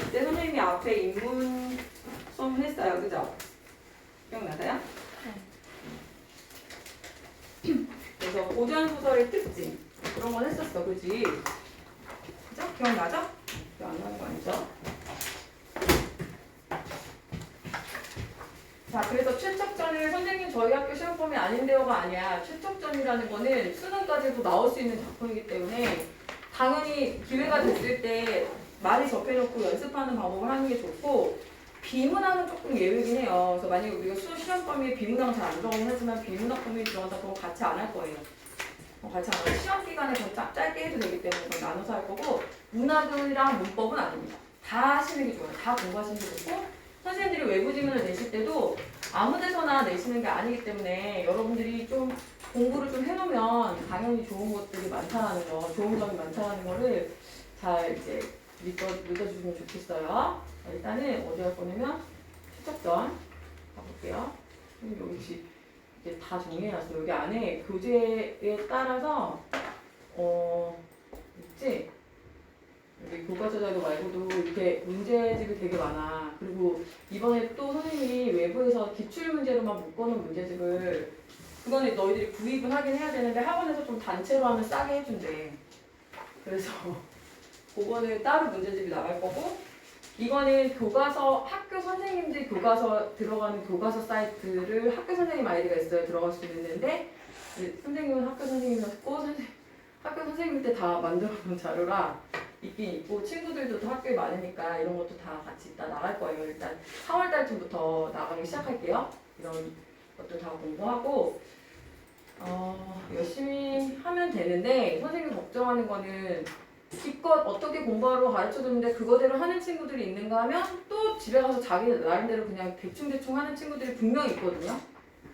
이때 선생님이 앞에 인문 수업 했어요. 그죠? 기억나세요? 그래서 고전소설의 특징 그런 건 했었어. 그지? 그죠? 기억나죠? 기억 안 나는 거 아니죠? 자, 그래서 최척전을 선생님 저희 학교 시험범위 아닌데요가 아니야. 최척전이라는 거는 수능까지도 나올 수 있는 작품이기 때문에 당연히 기회가 됐을 때 많이 접해놓고 연습하는 방법을 하는 게 좋고 비문학은 조금 예외긴 해요. 그래서 만약에 우리가 시험 범위에 비문학은 잘 안 들어가긴 하지만 비문학 범위에 들어간다 그러면 같이 안 할 거예요. 같이 안 하고 시험 기간에 더 짧게 해도 되기 때문에 그건 나눠서 할 거고 문학이랑 문법은 아닙니다. 다 하시는 게 좋아요. 다 공부하시는 게 좋고 선생님들이 외부 지문을 내실 때도 아무 데서나 내시는 게 아니기 때문에 여러분들이 좀 공부를 좀 해놓으면 당연히 좋은 것들이 많다는 거, 좋은 점이 많다는 거를 잘 이제 믿어주시면 좋겠어요. 일단은 어디 할 거냐면 추적전 가볼게요. 여기 이제 다 정리해놨어요. 여기 안에 교재에 따라서 있지? 여기 교과서 자료 말고도 이렇게 문제집이 되게 많아. 그리고 이번에 또 선생님이 외부에서 기출문제로만 묶어놓은 문제집을 그거는 너희들이 구입은 하긴 해야 되는데 학원에서 좀 단체로 하면 싸게 해준대. 그래서 그거는 따로 문제집이 나갈 거고 이거는 교과서 학교 선생님들 교과서 들어가는 교과서 사이트를 학교 선생님 아이디가 있어요. 들어갈 수 있는데 선생님은 학교 선생님이었고 학교 선생님 때 다 만들어 놓은 자료라 있긴 있고 친구들도 다 학교에 많으니까 이런 것도 다 같이 이따 나갈 거예요. 일단 4월 달쯤부터 나가기 시작할게요. 이런 것도 다 공부하고 열심히 하면 되는데 선생님이 걱정하는 거는 기껏 어떻게 공부하러 가르쳐줬는데 그거대로 하는 친구들이 있는가 하면 또 집에 가서 자기 나름대로 그냥 대충대충 하는 친구들이 분명히 있거든요.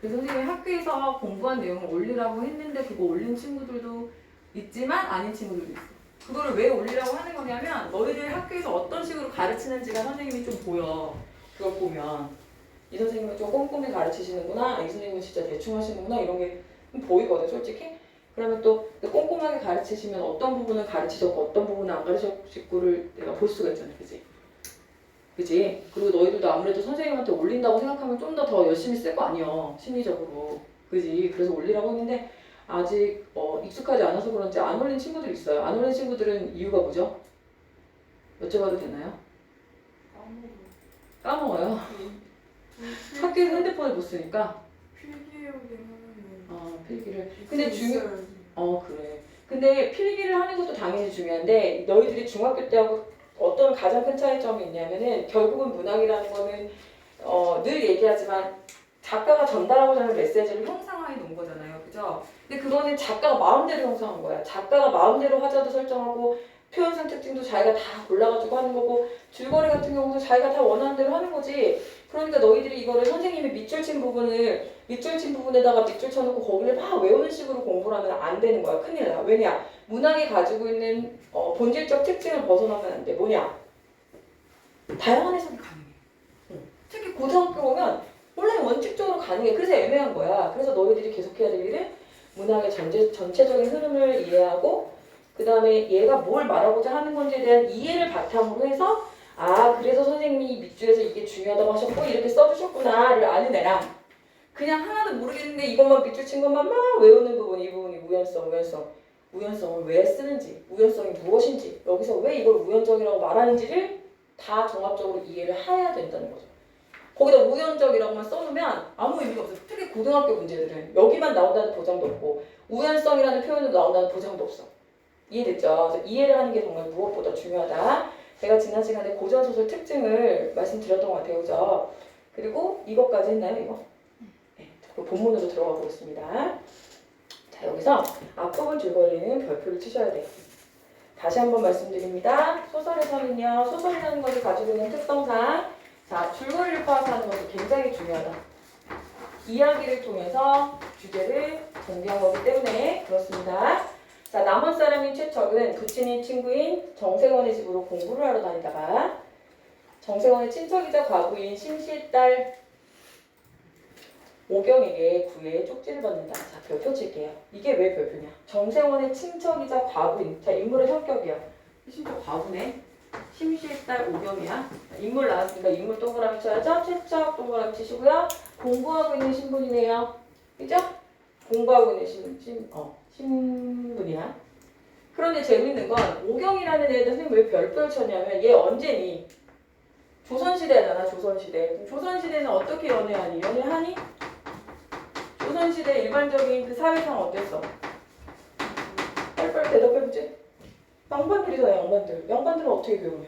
그래서 선생님이 학교에서 공부한 내용을 올리라고 했는데 그거 올린 친구들도 있지만 아닌 친구들도 있어. 그거를 왜 올리라고 하는 거냐면 너희들 학교에서 어떤 식으로 가르치는지가 선생님이 좀 보여. 그걸 보면 이 선생님은 좀 꼼꼼히 가르치시는구나, 이 선생님은 진짜 대충 하시는구나 이런 게 보이거든 솔직히. 그러면 또 꼼꼼하게 가르치시면 어떤 부분을 가르치셨고 어떤 부분을 안 가르치셨고를 내가 볼 수가 있잖아. 그지? 그지? 그리고 너희들도 아무래도 선생님한테 올린다고 생각하면 좀 더 열심히 쓸 거 아니야. 심리적으로. 그지? 그래서 올리라고 했는데 아직 익숙하지 않아서 그런지 안 올린 친구들이 있어요. 안 올린 친구들은 이유가 뭐죠? 여쭤봐도 되나요? 까먹어요. 학교에서 핸드폰을 못 쓰니까. 필기를. 근데 그래. 근데 필기를 하는 것도 당연히 중요한데 너희들이 중학교 때하고 어떤 가장 큰 차이점이 있냐면은 결국은 문학이라는 거는 늘 얘기하지만 작가가 전달하고자 하는 메시지를 형상화해 놓은 거잖아요. 그죠? 근데 그거는 작가가 마음대로 형성한 거야. 작가가 마음대로 화자도 설정하고 표현상 특징도 자기가 다 골라가지고 하는 거고 줄거리 같은 경우도 자기가 다 원하는 대로 하는 거지. 그러니까 너희들이 이거를 선생님이 밑줄 친 부분에다가 밑줄 쳐놓고 거기를 막 외우는 식으로 공부를 하면 안 되는 거야. 큰일 나. 왜냐? 문학이 가지고 있는 본질적 특징을 벗어나면 안 돼. 뭐냐? 다양한 해석이 가능해. 특히 고등학교 오면 원래 원칙적으로 가능해. 그래서 애매한 거야. 그래서 너희들이 계속해야 될 일은 문학의 전체적인 흐름을 이해하고 그 다음에 얘가 뭘 말하고자 하는 건지에 대한 이해를 바탕으로 해서 그래서 선생님이 밑줄에서 이게 중요하다고 하셨고 이렇게 써주셨구나를 아는 애랑 그냥 하나도 모르겠는데 이것만 밑줄 친 것만 막 외우는 부분 이 부분이 우연성을 왜 쓰는지 우연성이 무엇인지 여기서 왜 이걸 우연적이라고 말하는지를 다 종합적으로 이해를 해야 된다는 거죠. 거기다 우연적이라고만 써놓으면 아무 의미가 없어요. 특히 고등학교 문제들은 여기만 나온다는 보장도 없고 우연성이라는 표현으로 나온다는 보장도 없어. 이해됐죠? 그래서 이해를 하는 게 정말 무엇보다 중요하다. 제가 지난 시간에 고전소설 특징을 말씀드렸던 것 같아요. 그죠? 그리고 이것까지 했나요? 이거? 네. 본문으로 들어가 보겠습니다. 자, 여기서 앞부분 줄거리는 별표를 치셔야 돼요. 다시 한번 말씀드립니다. 소설에서는요. 소설이라는 것이 가지고 있는 특성상 자, 줄거리를 파악하는 것이 굉장히 중요하다. 이야기를 통해서 주제를 전개한 거기 때문에 그렇습니다. 자, 남원 사람인 최척은 부친인 친구인 정생원의 집으로 공부를 하러 다니다가 정생원의 친척이자 과부인 심씨의 딸 오경에게 구애에 쪽지를 받는다. 자, 별표 칠게요. 이게 왜 별표냐? 정생원의 친척이자 과부인. 자, 인물의 성격이야. 심지어 과부네. 심시일달 오경이야. 인물 나왔으니까 인물 동그라미 쳐야죠. 최척 동그라미 치시고요. 공부하고 있는 신분이네요. 그죠? 공부하고 있는 신분이야. 그런데 재밌는 건 오경이라는 애들 선생님 왜 별별 쳤냐면 얘 언제니? 조선시대잖아. 조선시대. 조선시대는 어떻게 연애하니? 연애하니? 조선시대 일반적인 그 사회상 어땠어? 빨리빨리 대답해보지. 양반들이잖아. 양반들. 양반들은 어떻게 결혼해?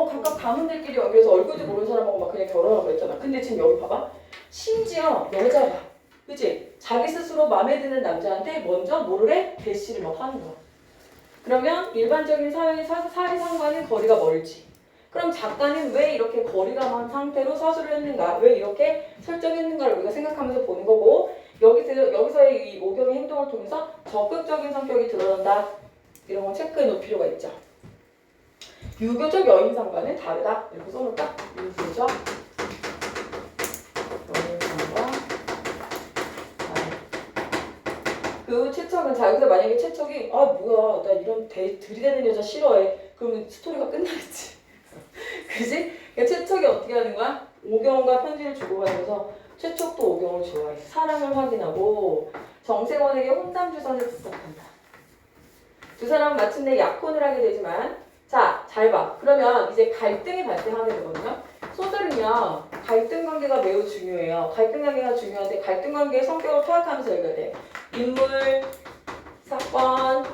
각각 가문들끼리 그래서 얼굴도 모르는 사람하고 막 그냥 결혼하고 그랬잖아. 근데 지금 여기 봐봐. 심지어 여자가 그치? 자기 스스로 마음에 드는 남자한테 먼저 뭐를 해? 대시를 막 하는 거야. 그러면 일반적인 사회상과는 거리가 멀지. 그럼 작가는 왜 이렇게 거리가 먼 상태로 서술을 했는가? 왜 이렇게 설정했는가를 우리가 생각하면서 보는 거고 여기서의 이 오경의 행동을 통해서 적극적인 성격이 드러난다. 이런 거 체크해 놓을 필요가 있죠. 유교적 여인상과는 다르다. 이렇게 써놓을까? 유교적 여인상과 그 최척은 자 여기서 만약에 최척이 뭐야 나 이런 들이대는 여자 싫어해. 그러면 스토리가 끝나겠지. 그지? 그러니까 최척이 어떻게 하는 거야? 오경과 편지를 주고받으면서 최척도 오경을 좋아해. 사랑을 확인하고 정세원에게 혼담 주선을 부탁한다. 두 사람은 마침내 약혼을 하게 되지만 자, 잘 봐. 그러면 이제 갈등이 발생하게 되거든요. 소설은요. 갈등 관계가 매우 중요해요. 갈등 관계가 중요한데 갈등 관계의 성격을 파악하면서 읽어야 돼. 인물, 사건,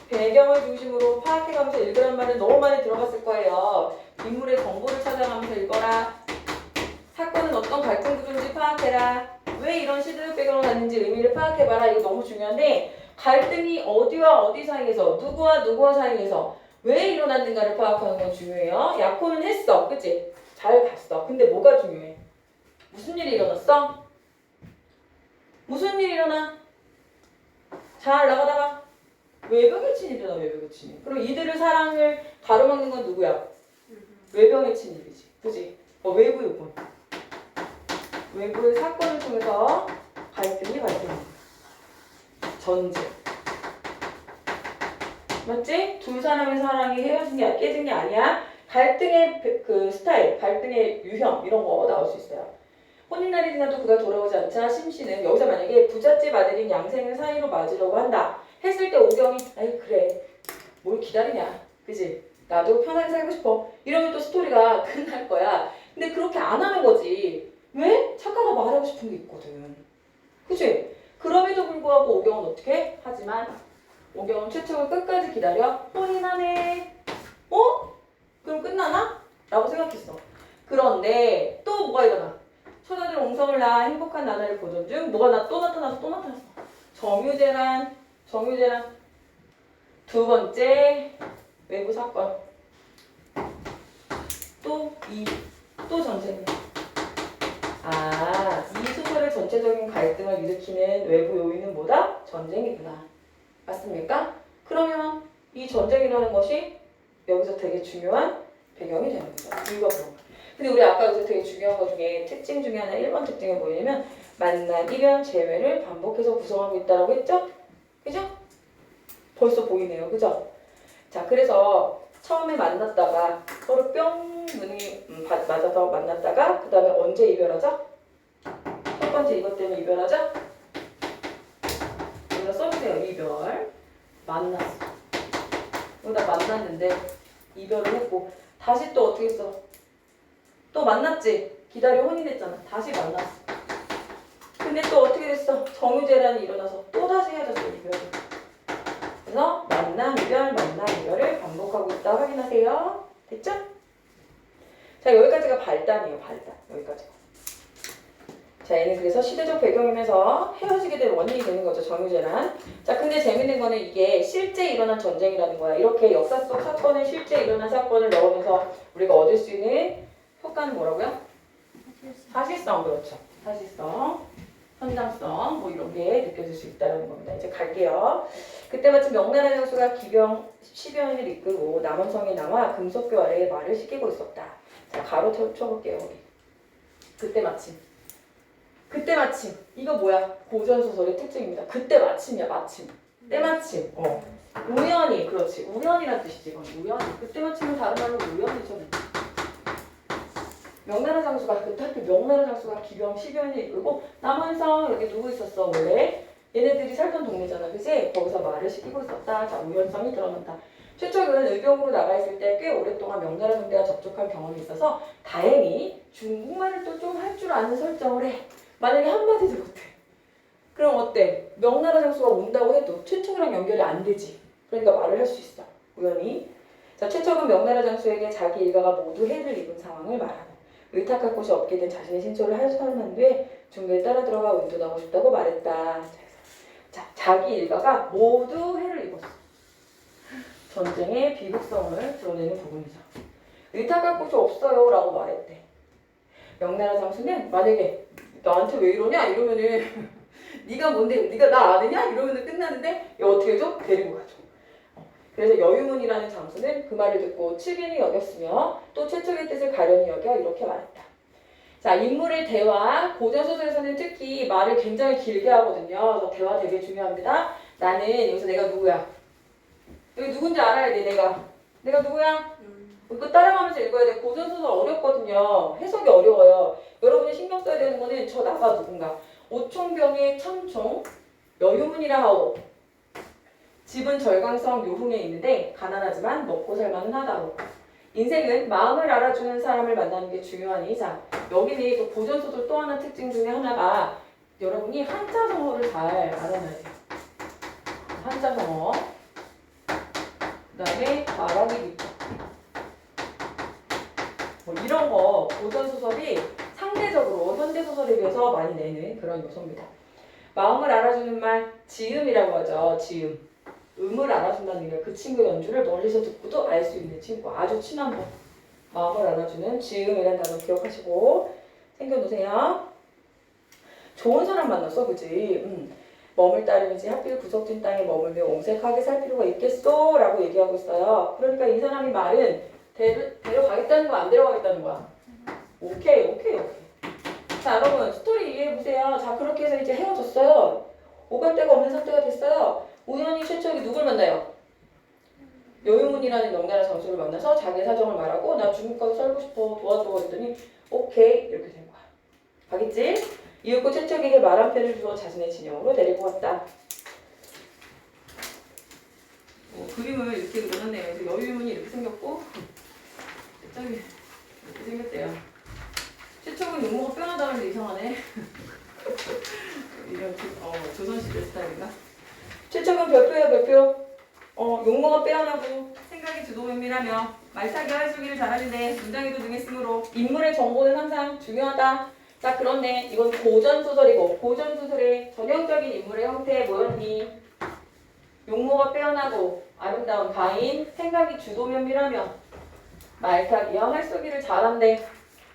배경을 중심으로 파악해가면서 읽으란 말은 너무 많이 들어봤을 거예요. 인물의 정보를 찾아가면서 읽어라. 사건은 어떤 갈등 구조인지 파악해라. 왜 이런 시대적 배경을 갖는지 의미를 파악해봐라. 이거 너무 중요한데 갈등이 어디와 어디 사이에서 누구와 누구와 사이에서 왜 일어났는가를 파악하는 건 중요해요. 약혼은 했어. 그치? 잘 갔어. 근데 뭐가 중요해? 무슨 일이 일어났어? 무슨 일이 일어나? 잘 나가다가 외병의 침입이잖아. 외병의 침입. 그럼 이들의 사랑을 가로막는 건 누구야? 외병의 침입이지. 그치? 외부 요건. 외부의 사건을 통해서 갈등이 발생합니다. 전쟁. 맞지? 두 사람의 사랑이 헤어진 게 깨진 게 아니야. 갈등의 그 스타일, 갈등의 유형 이런 거 나올 수 있어요. 혼인날이 지나도 그가 돌아오지 않자 심씨는 여기서 만약에 부잣집 아들인 양생을 사이로 맞으려고 한다 했을 때 오경이 아이 그래 뭘 기다리냐 그지? 나도 편하게 살고 싶어 이러면 또 스토리가 끝날 거야. 근데 그렇게 안 하는 거지. 왜? 작가가 말하고 싶은 게 있거든. 그치? 그럼에도 불구하고 오경은 어떻게? 하지만 오경은 최척을 끝까지 기다려 혼인하네. 그럼 끝나나? 라고 생각했어. 그런데 또 뭐가 일어나? 처자들 옹성을 낳아 행복한 나날을 보던 중 뭐가 또 나타났어. 정유재란 두 번째 외부 사건. 또 전쟁이야. 이 소설의 전체적인 갈등을 일으키는 외부 요인은 뭐다? 전쟁이구나. 맞습니까? 그러면 이 전쟁이라는 것이 여기서 되게 중요한 배경이 되는 거죠. 이유가 그런 거야. 근데 우리 아까 여기서 되게 중요한 것 중에 특징 중에 하나 1번 특징이 뭐냐면 만남, 이별, 재회를 반복해서 구성하고 있다고 했죠? 그죠? 벌써 보이네요. 그죠? 자, 그래서 처음에 만났다가 서로 뿅 눈이 맞아서 만났다가 그 다음에 언제 이별하죠? 첫 번째 이것 때문에 이별하죠? 여기다 써주세요. 이별. 만났어. 여기다 만났는데 이별을 했고 다시 또 어떻게 했어? 또 만났지? 기다려 혼인했잖아. 다시 만났어. 근데 또 어떻게 됐어? 정유재란이 일어나서 또 다시 헤어졌어. 이별을. 그래서 만남, 이별을 반복하고 있다 확인하세요. 됐죠? 자, 여기까지가 발단이에요. 발단. 여기까지가. 자, 얘는 그래서 시대적 배경이면서 헤어지게 된 원인이 되는 거죠. 정유재란. 자, 근데 재밌는 거는 이게 실제 일어난 전쟁이라는 거야. 이렇게 역사 속 사건에 실제 일어난 사건을 넣으면서 우리가 얻을 수 있는 효과는 뭐라고요? 사실성. 그렇죠. 사실성. 현장성 뭐 이런 게 느껴질 수 있다는 겁니다. 이제 갈게요. 그때 마침 명나라 장수가 기병 10여 인을 이끌고 남원성에 나와 금속교 아래에 말을 시키고 있었다. 자, 가로 쳐볼게요. 여기. 그때 마침. 이거 뭐야? 고전소설의 특징입니다. 그때 마침이야. 마침. 때마침. 우연히, 그렇지. 우연이란 뜻이지, 이건. 우연히. 그때만 치면 다른 말로 우연이죠. 명나라 장수가, 그때 하필 명나라 장수가 기병, 시병이 이끌고 남한성 여기 누구 있었어, 원래? 얘네들이 살던 동네잖아, 그지? 거기서 말을 시키고 있었다. 자, 우연성이 드러난다. 최척은 의병으로 나가 있을 때 꽤 오랫동안 명나라 군대와 접촉한 경험이 있어서 다행히 중국말을 또 좀 할 줄 아는 설정을 해. 만약에 한마디도 못해. 그럼 어때? 명나라 장수가 온다고 해도 최척이랑 연결이 안 되지. 그러니까 말을 할 수 있어. 우연히. 자, 최척은 명나라 장수에게 자기 일가가 모두 해를 입은 상황을 말하고 의탁할 곳이 없게 된 자신의 신초를 설명한 뒤에 중도에 따라 들어가 운동하고 싶다고 말했다. 자, 자기 일가가 모두 해를 입었어. 전쟁의 비극성을 드러내는 부분이죠. 의탁할 곳이 없어요 라고 말했대. 명나라 장수는 만약에 나한테 왜 이러냐 이러면은 네가 뭔데 네가 나 아느냐 이러면은 끝나는데 어떻게 해줘? 데리고 가죠. 그래서 여유문이라는 장수는 그 말을 듣고 측인이 여겼으며 또 최척의 뜻을 가련히 여겨 이렇게 말했다. 자, 인물의 대화, 고전소설에서는 특히 말을 굉장히 길게 하거든요. 그래서 대화 되게 중요합니다. 나는 여기서 내가 누구야? 여기 누군지 알아야 돼, 내가 누구야? 이거 따라가면서 읽어야 돼. 고전소설 어렵거든요. 해석이 어려워요. 여러분이 신경 써야 되는 거는 저 나가 누군가. 오총병의 천총, 여유문이라 하오. 집은 절강성 요흥에 있는데 가난하지만 먹고 살만은 하다오. 인생은 마음을 알아주는 사람을 만나는 게 중요하니 자 여기는 또 고전소설 또 하나 특징 중에 하나가 여러분이 한자성어를 잘 알아놔야 돼요. 한자성어 그 다음에 말하기 기법 뭐 이런 거 고전소설이 상대적으로 현대소설에 비해서 많이 내는 그런 요소입니다. 마음을 알아주는 말 지음이라고 하죠. 지음. 음을 알아준다는 게 그 친구의 연주를 멀리서 듣고도 알 수 있는 친구. 아주 친한 분. 마음을 알아주는 지음이라는 단어 기억하시고 챙겨놓으세요. 좋은 사람 만났어, 그지? 머물 따름이지 하필 구석진 땅에 머물며 옹색하게 살 필요가 있겠소? 라고 얘기하고 있어요. 그러니까 이 사람이 말은 데려가겠다는 거야, 안 데려가겠다는 거야? 오케이. 자, 여러분 스토리 이해해보세요. 자, 그렇게 해서 이제 헤어졌어요. 오갈 데가 없는 상태가 됐어요. 우연히 최척이 누굴 만나요? 여유문이라는 명나라 장수를 만나서 자기의 사정을 말하고 나 중국 가서 살고 싶어 도와줘 했더니 오케이 이렇게 된 거야. 알겠지? 이윽고 최척에게 말 한 편을 주어 자신의 진영으로 데리고 왔다. 그림을 이렇게 그려놨네요. 그래서 여유문이 이렇게 생겼고 최척이 이렇게 생겼대요. 최척은 용모가 뼈나다는데 이상하네. 이런 조선시대 스타일인가? 최척은 별표야 별표. 용모가 빼어나고 생각이 주도면밀하며 말타기 할수기를 잘하는데 문장에도 능했으므로 인물의 정보는 항상 중요하다. 자, 그런데 이건 고전소설이고 고전소설의 전형적인 인물의 형태에 뭐였니? 용모가 빼어나고 아름다운 가인, 생각이 주도면밀하며 말타기와 할수기를 잘한대.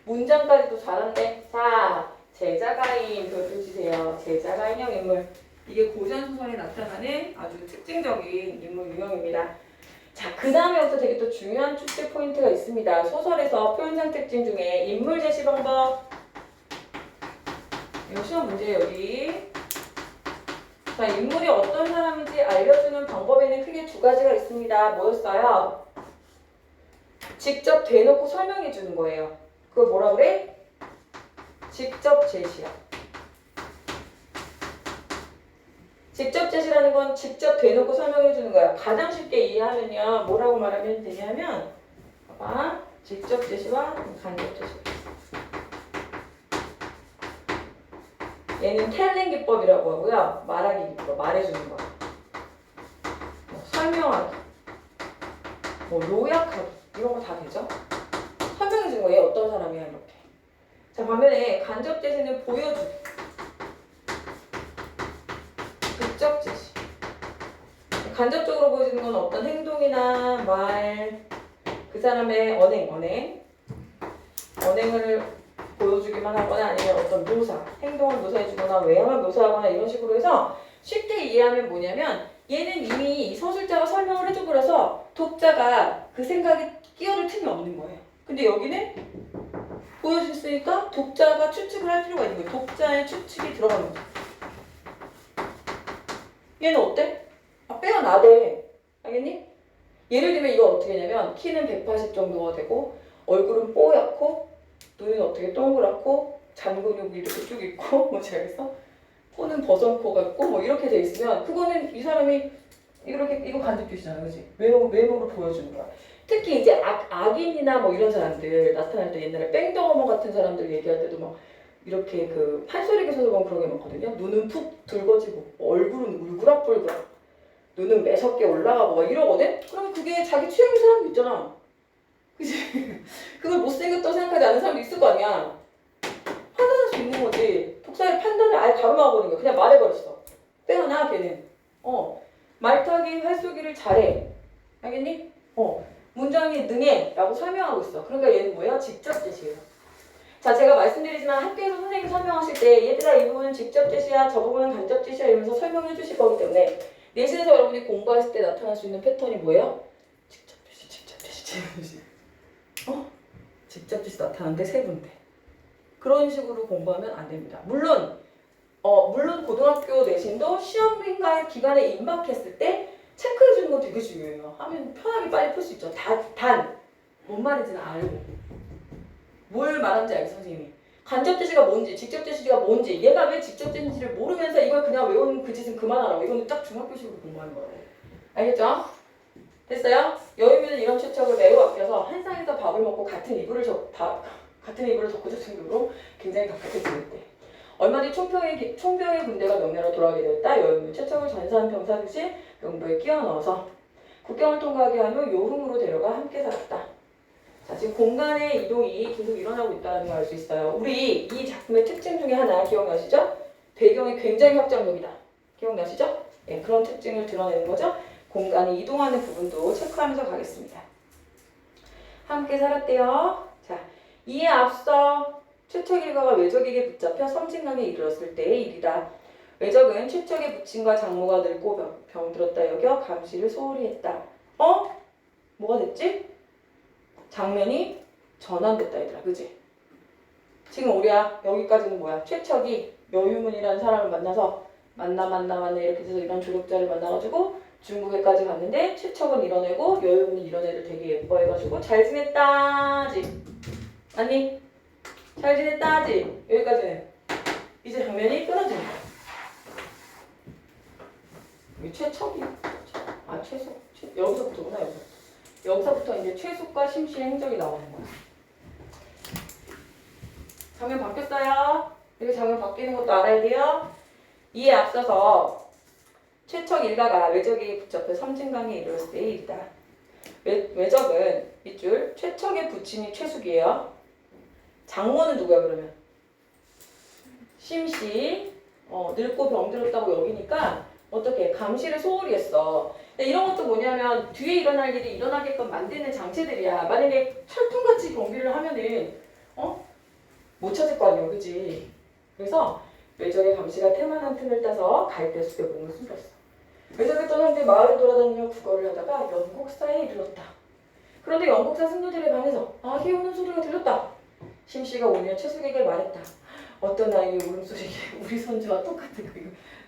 문장까지도 잘한대. 자, 제자가인 별표 주세요. 제자가인형 인물. 이게 고전소설에 나타나는 아주 특징적인 인물 유형입니다. 자, 그 다음에 여기서 되게 또 중요한 출제 포인트가 있습니다. 소설에서 표현상 특징 중에 인물 제시 방법. 이거 시험 문제예요, 여기. 자, 인물이 어떤 사람인지 알려주는 방법에는 크게 두 가지가 있습니다. 뭐였어요? 직접 대놓고 설명해 주는 거예요. 그걸 뭐라 그래? 직접 제시야. 직접 제시라는 건 직접 대놓고 설명해 주는 거야. 가장 쉽게 이해하면요. 뭐라고 말하면 되냐면 봐봐. 직접 제시와 간접 제시. 얘는 텔링 기법이라고 하고요. 말하기 기법, 말해주는 거야. 설명하기, 요약하기 이런 거 다 되죠? 설명해 주는 거야. 얘 어떤 사람이야 이렇게. 자, 반면에 간접 제시는 보여주기. 직접 제시. 간접적으로 보여주는 건 어떤 행동이나 말, 그 사람의 언행을 보여주기만 하거나 아니면 어떤 묘사, 행동을 묘사해주거나 외형을 묘사하거나 이런 식으로 해서 쉽게 이해하면 뭐냐면 얘는 이미 서술자가 설명을 해줘버려서 독자가 그 생각에 끼어들 틈이 없는 거예요. 근데 여기는 보여줬으니까 독자가 추측을 할 필요가 있는 거예요. 독자의 추측이 들어가는 거예요. 얘는 어때? 빼어나대. 알겠니? 예를 들면 이거 어떻게 하냐면 키는 180 정도가 되고 얼굴은 뽀얗고 눈은 어떻게 동그랗고 잔근육이 이렇게 쭉 있고 뭐 잘겠어? 코는 버선코가 있고 뭐 이렇게 돼 있으면 그거는 이 사람이 이거 간접주시잖아, 그지? 외모로 보여주는 거야. 특히 이제 악인이나 뭐 이런 사람들 나타날 때 옛날에 뺑덕어머 같은 사람들 얘기할 때도 막 이렇게 그 판소리 교사들 보면 그런 게 많거든요. 눈은 푹 붉어지고 얼굴은 울그락불그락 눈은 매섭게 올라가고 막 이러거든? 그럼 그게 자기 취향인 사람도 있잖아. 그치? 그걸 못생겼다고 생각하지 않는 사람도 있을 거 아니야. 판단할 수 있는 거지. 독사의 판단을 아예 가로막아버린 거야. 그냥 말해버렸어. 빼어나 걔는. 말타기 활쏘기를 잘해. 알겠니? 문장에 능해 라고 설명하고 있어. 그러니까 얘는 뭐야? 직접 제시예요. 자, 제가 말씀드리지만 학교에서 선생님이 설명하실 때 얘들아 이 부분은 직접 제시야, 저 부분은 간접 제시야 이러면서 설명해 주실 거기 때문에 내신에서 여러분이 공부하실 때 나타날 수 있는 패턴이 뭐예요? 직접 제시, 직접 제시, 직접 제시. 직접 제시 나타나는데 세 군데. 그런 식으로 공부하면 안 됩니다. 물론 고등학교 내신도 시험 기간에 임박했을 때 체크해 주는 건 되게 중요해요. 하면 편하게 빨리 풀 수 있죠. 단, 뭔 말인지는 알고. 뭘 말하는지 알겠어, 선생님이. 간접 제시가 뭔지, 직접 제시가 뭔지, 얘가 왜 직접 제시인지를 모르면서 이걸 그냥 외우는 그 짓은 그만하라고. 이거는 딱 중학교식으로 공부하는 거라고. 알겠죠? 됐어요? 여유민은 이런 추측을 매우 아껴서 한 쌍에서 밥을 먹고 같은 이불을 덮고 잤을 정도로 굉장히 가깝게 지냈대. 얼마 뒤 총병의 군대가 명나라로 돌아가게 되었다. 여유민은 최첨을 전사한 병사듯이 병부에 끼워 넣어서 국경을 통과하게 한 후 요흥으로 데려가 함께 살았다. 자, 지금 공간의 이동이 계속 일어나고 있다는 걸 알 수 있어요. 우리 이 작품의 특징 중에 하나 기억나시죠? 배경이 굉장히 확장적이다. 기억나시죠? 네, 그런 특징을 드러내는 거죠. 공간이 이동하는 부분도 체크하면서 가겠습니다. 함께 살았대요. 자, 이에 앞서 최척일가가 외적에게 붙잡혀 섬진강에 이르렀을 때의 일이다. 외적은 최척의 부친과 장모가 늙고 병들었다 여겨 감시를 소홀히 했다. 뭐가 됐지? 장면이 전환됐다 얘들아, 그지? 지금 우리야 여기까지는 뭐야? 최척이 여유문이라는 사람을 만나서 만나 이렇게 돼서 이런 조력자를 만나가지고 중국에까지 갔는데 최척은 이뤄내고 여유문이 이런 애를 되게 예뻐해가지고 잘 지냈다지. 아니 잘 지냈다지. 여기까지는 이제 장면이 끊어지는 거야. 이 최척이 최속 여기서부터구나. 여기서부터 이제 최숙과 심씨의 행적이 나오는 거야. 장면 바뀌었어요. 이렇게 장면 바뀌는 것도 알아야 돼요. 이에 앞서서 최척 일가가 외적에게 붙잡혀 섬진강에 이르렀을 때의 일이다. 외적은 밑줄 최척의 부친이 최숙이에요. 장모는 누구야 그러면? 심씨. 늙고 병들었다고 여기니까 어떻게 감시를 소홀히 했어. 근데 이런 것도 뭐냐면 뒤에 일어날 일이 일어나게끔 만드는 장치들이야. 만약에 철통같이 경비를 하면은 못 찾을 거 아니야, 그지? 그래서 외적의 감시가 태만한 틈을 따서 갈대숲에 몸을 숨겼어. 외적이 떠난 뒤 마을을 돌아다니며 구걸을 하다가 연곡사에 이르렀다. 그런데 연곡사 승려들의 방에서 아기 우는 소리가 들렸다. 심씨가 오며 최숙에게 말했다. 어떤 아이의 울음소리가 우리 손주와 똑같을까요?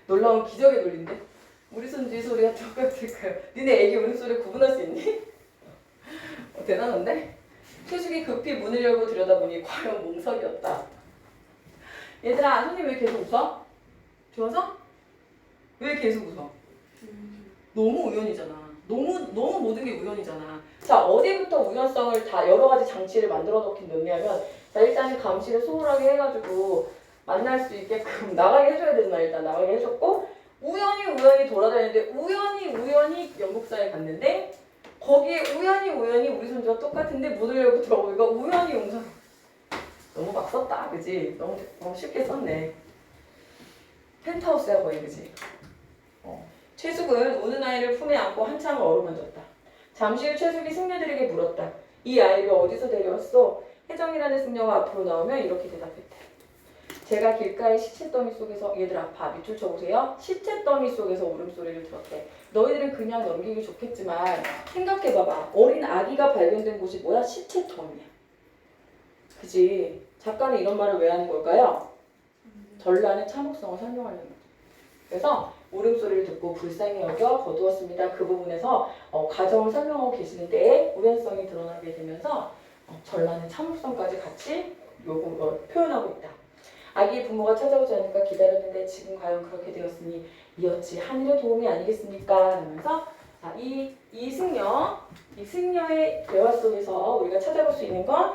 놀라운 기적의 논리인데? 우리 손주의 소리가 똑같을까요? 니네 애기 울음소리 구분할 수 있니? 대단한데? 최숙이 급히 문을 열고 들여다보니 과연 몽석이었다. 얘들아, 선생님 왜 계속 웃어? 좋아서? 왜 계속 웃어? 너무 우연이잖아. 너무 모든 게 우연이잖아. 자, 어디부터 우연성을 다 여러 가지 장치를 만들어 놓긴 넣냐면, 자, 일단은 감시를 소홀하게 해가지고 만날 수 있게끔 나가게 해줘야 되잖아. 일단 나가게 해줬고, 우연히 돌아다니는데, 우연히 연극사에 갔는데, 거기에 우연히 우리 손주와 똑같은데 문을 열고 들어오니까 우연히 용서. 너무 막 썼다, 그지? 너무 쉽게 썼네. 펜트하우스야 거의, 그지? 최숙은 우는 아이를 품에 안고 한참 어루만졌다. 잠시 후 최숙이 승려들에게 물었다. 이 아이를 어디서 데려왔어? 혜정이라는 승려가 앞으로 나오며 이렇게 대답했대. 제가 길가의 시체더미 속에서, 얘들아 봐, 밑줄 쳐보세요. 시체더미 속에서 울음소리를 들었대. 너희들은 그냥 넘기기 좋겠지만 생각해봐봐. 어린 아기가 발견된 곳이 뭐야? 시체더미야. 그지? 작가는 이런 말을 왜 하는 걸까요? 전란의 참혹성을 설명하려는 거죠. 그래서 울음소리를 듣고 불쌍히 여겨 거두었습니다. 그 부분에서 가정을 설명하고 계시는데 우연성이 드러나게 되면서 전란의 참을성까지 같이 표현하고 있다. 아기의 부모가 찾아오지 않을까 기다렸는데 지금 과연 그렇게 되었으니 이었지 하늘의 도움이 아니겠습니까? 하면서 자, 이 승려의 대화 속에서 우리가 찾아볼 수 있는 건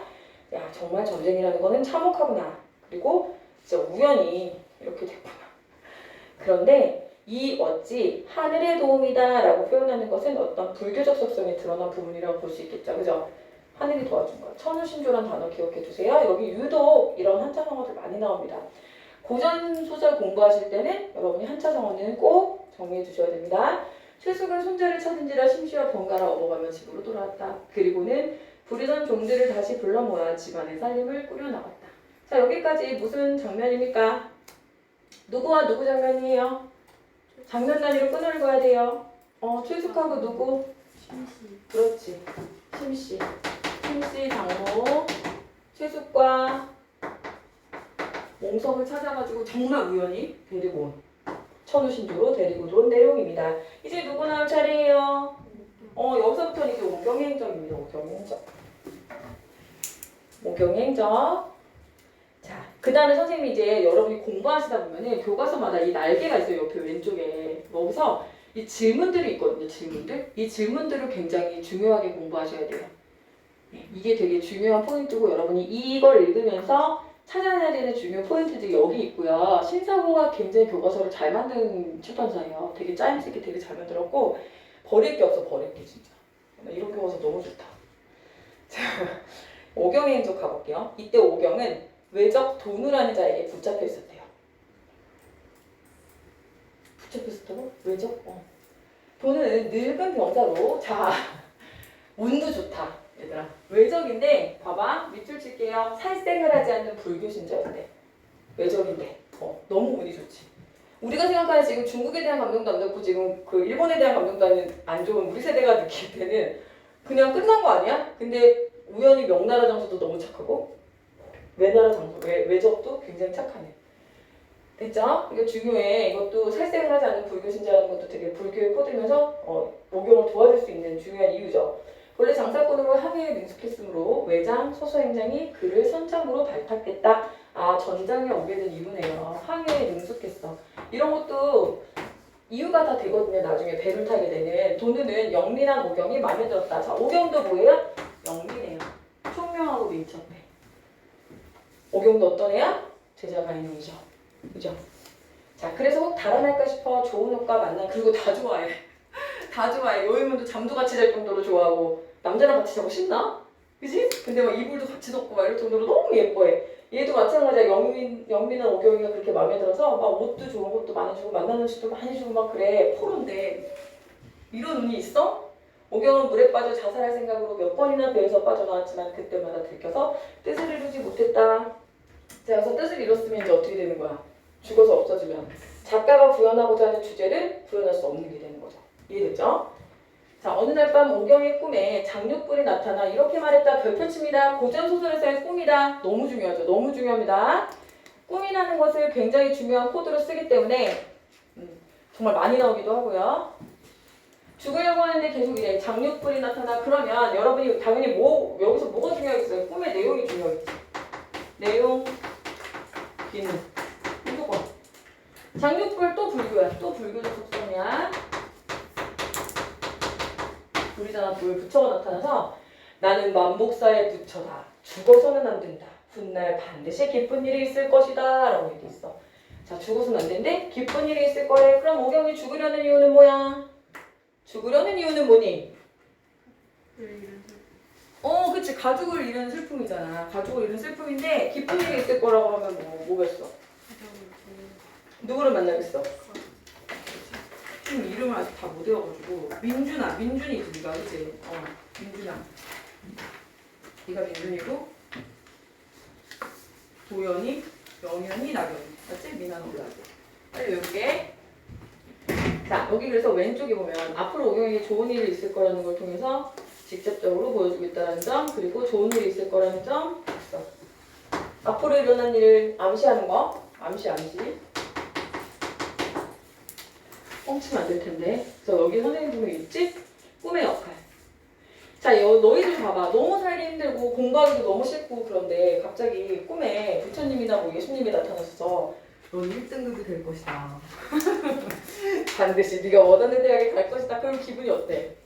야, 정말 전쟁이라는 거는 참혹하구나. 그리고 진짜 우연히 이렇게 됐구나. 그런데 이 어찌 하늘의 도움이다 라고 표현하는 것은 어떤 불교적 속성이 드러난 부분이라고 볼 수 있겠죠. 그죠? 하늘이 도와준 거야. 천우신조란 단어 기억해 두세요. 여기 유독 이런 한자 성어들 많이 나옵니다. 고전 소설 공부하실 때는 여러분이 한자 성어는 꼭 정리해 주셔야 됩니다. 최숙은 손자를 찾은지라 심시와 번갈아 업어가며 집으로 돌아왔다. 그리고는 부르던 종들을 다시 불러 모아 집안의 살림을 꾸려나갔다. 자, 여기까지 무슨 장면입니까? 누구와 누구 장면이에요? 장면 단위로 끈을 그어야 돼요. 최숙하고 누구? 심시. 그렇지. 심씨. 심씨 장모 최숙과 몽성을 찾아가지고 정말 우연히 데리고 온 천우신조로 데리고 들어온 내용입니다. 이제 누구 나올 차례예요? 여기서부터는 이제 오경행적입니다. 오경행적. 자, 그 다음에 선생님이 이제 여러분이 공부하시다 보면은 교과서마다 이 날개가 있어요. 옆에 왼쪽에. 여기서 이 질문들이 있거든요. 질문들. 이 질문들을 굉장히 중요하게 공부하셔야 돼요. 이게 되게 중요한 포인트고 여러분이 이걸 읽으면서 찾아내야 되는 중요 포인트들이 여기 있고요. 신사고가 굉장히 교과서를 잘 만든 출판사예요. 되게 짜임새 있게 되게 잘 만들었고 버릴 게 없어. 버릴 게 진짜. 이런 교과서 너무 좋다. 자, 오경의 행적 가볼게요. 이때 오경은 외적 돈우라는 자에게 붙잡혀 있었대요. 붙잡혀 있었다고? 외적? 돈은 늙은 병사로 자 운도 좋다. 얘들아 외적인데 봐봐 밑줄 칠게요. 살생을 하지 않는 불교 신자인데 외적인데 너무 운이 좋지. 우리가 생각하는 지금 중국에 대한 감정도 안 좋고 지금 그 일본에 대한 감정도 안 좋은 우리 세대가 느낄 때는 그냥 끝난 거 아니야? 근데 우연히 명나라 장수도 너무 착하고 외나라 장수 외적도 굉장히 착하네. 됐죠? 이거 중요해. 이것도 살생을 하지 않는 불교 신자라는 것도 되게 불교에 퍼들면서 오경을 도와줄 수 있는 중요한 이유죠. 원래 장사꾼으로 항해에 능숙했으므로 외장, 소서행장이 그를 선장으로 발탁했다. 아, 전장에 오게 된 이유네요. 항해에 능숙했어. 이런 것도 이유가 다 되거든요. 나중에 배를 타게 되는. 돈우는 영민한 오경이 마음에 들었다. 자, 오경도 뭐예요? 영민해요. 총명하고 민첩해. 오경도 어떤 애야? 제자가 인형이죠. 그죠? 자, 그래서 혹 달아날까 싶어 좋은 옷과 만나. 그리고 다 좋아해. 다 좋아해. 여인분도 잠도 같이 잘 정도로 좋아하고 남자랑 같이 자고 싶나? 그지? 근데 막 이불도 같이 덮고 막 이럴 정도로 너무 예뻐해. 얘도 마찬가지야. 영민한 오경이가 그렇게 마음에 들어서 막 옷도 좋은 것도 많이 주고 만나는 수도 많이 주고 막 그래. 포로인데 이런 운이 있어? 오경은 물에 빠져 자살할 생각으로 몇 번이나 배에서 빠져나왔지만 그때마다 들켜서 뜻을 이루지 못했다. 자, 여기서 뜻을 이뤘으면 이제 어떻게 되는 거야? 죽어서 없어지면 작가가 구현하고자 하는 주제를 구현할 수 없는 게 되는 거죠. 이해됐죠? 자, 어느 날 밤 오경의 꿈에 장육불이 나타나 이렇게 말했다. 별표칩니다. 고전소설에서의 꿈이다. 너무 중요하죠. 너무 중요합니다. 꿈이라는 것을 굉장히 중요한 코드로 쓰기 때문에 정말 많이 나오기도 하고요. 죽으려고 하는데 계속 이래. 장육불이 나타나. 그러면 여러분이 당연히 여기서 뭐가 중요하겠어요? 꿈의 내용이 중요하겠지. 내용, 기능. 무조건. 장육불 또 불교야. 또 불교적 속성이야. 불이잖아. 불. 부처가 나타나서 나는 만복사의 부처다. 죽어서는 안 된다. 훗날 반드시 기쁜 일이 있을 것이다. 라고 얘기 있어. 자, 죽어서는 안 된대? 기쁜 일이 있을 거래. 그럼 오경이 죽으려는 이유는 뭐야? 죽으려는 이유는 뭐니? 그치. 가족을 잃은 슬픔이잖아. 가족을 잃은 슬픔인데 기쁜 일이 있을 거라고 하면 뭐겠어? 누구를 만나겠어? 지금 이름을 아직 다 못 외워가지고 민준이지 네가. 그치? 민준아. 네가 민준이고 도연이, 영현이, 나경이. 맞지? 미나는 올라가고. 빨리 외울게. 자, 여기 그래서 왼쪽에 보면 앞으로 오경에게 좋은 일이 있을 거라는 걸 통해서 직접적으로 보여주고 있다는 점, 그리고 좋은 일이 있을 거라는 점 있어. 앞으로 일어난 일을 암시하는 거, 암시. 뻥치면 안 될 텐데. 그래서 여기 선생님 보면 있지? 꿈의 역할. 자, 너희들 봐봐. 너무 살기 힘들고 공부하기도 너무 싫고 그런데 갑자기 꿈에 부처님이나 뭐 예수님이 나타나셔서 넌 1등급이 될 것이다. 반드시 네가 원하는 대학에 갈 것이다. 그럼 기분이 어때?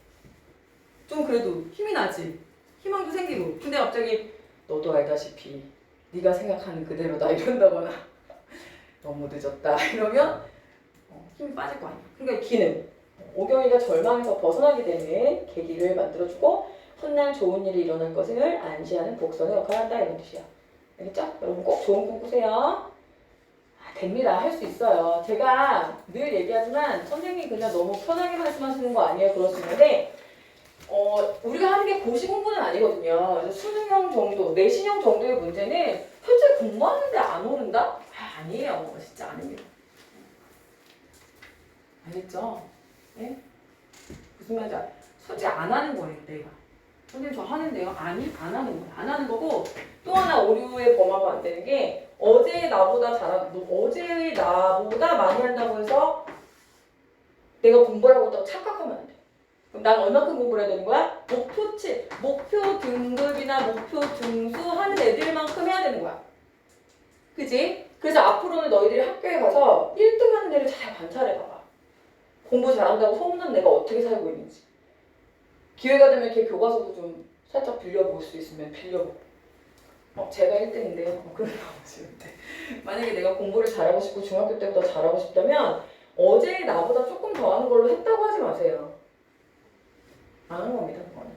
좀 그래도 힘이 나지. 희망도 생기고. 근데 갑자기 너도 알다시피 네가 생각하는 그대로다 이런다거나 너무 늦었다 이러면 힘이 빠질 거 아니야. 그러니까 기는 오경이가 절망에서 벗어나게 되는 계기를 만들어주고 훗날 좋은 일이 일어날 것을 안시하는 복선의 역할을 한다 이런 뜻이야. 알겠죠? 여러분 꼭 좋은 꿈 꾸세요. 됩니다. 할 수 있어요. 제가 늘 얘기하지만 선생님이 그냥 너무 편하게 말씀하시는 거 아니에요. 그럴 수 있는데 우리가 하는 게 고시 공부는 아니거든요. 그래서 수능형 정도, 내신형 정도의 문제는 현재 공부하는데 안 오른다? 아니에요. 진짜 아닙니다. 알겠죠? 네? 무슨 말인지 솔직히 안 하는 거예요. 내가. 선생님 저 하는데요? 아니? 안 하는 거예요. 안 하는 거고 또 하나 오류에 범하면 안 되는 게 어제 나보다 많이 한다고 해서 내가 공부를 하고 있다고 착각하면 안 돼. 그럼 난 얼마큼 공부를 해야 되는 거야? 목표치, 목표 등급이나 목표 등수 하는 애들만큼 해야 되는 거야. 그지? 그래서 앞으로는 너희들이 학교에 가서 1등 하는 애를 잘 관찰해봐봐. 공부 잘한다고 소문난 내가 어떻게 살고 있는지. 기회가 되면 걔 교과서도 좀 살짝 빌려볼 수 있으면 빌려보고. 제가 1등인데요. 그런 거 없으면 돼. 만약에 내가 공부를 잘하고 싶고 중학교 때보다 잘하고 싶다면 어제 나보다 조금 더 하는 걸로 했다고 하지 마세요. 안 하는 겁니다. 그거는.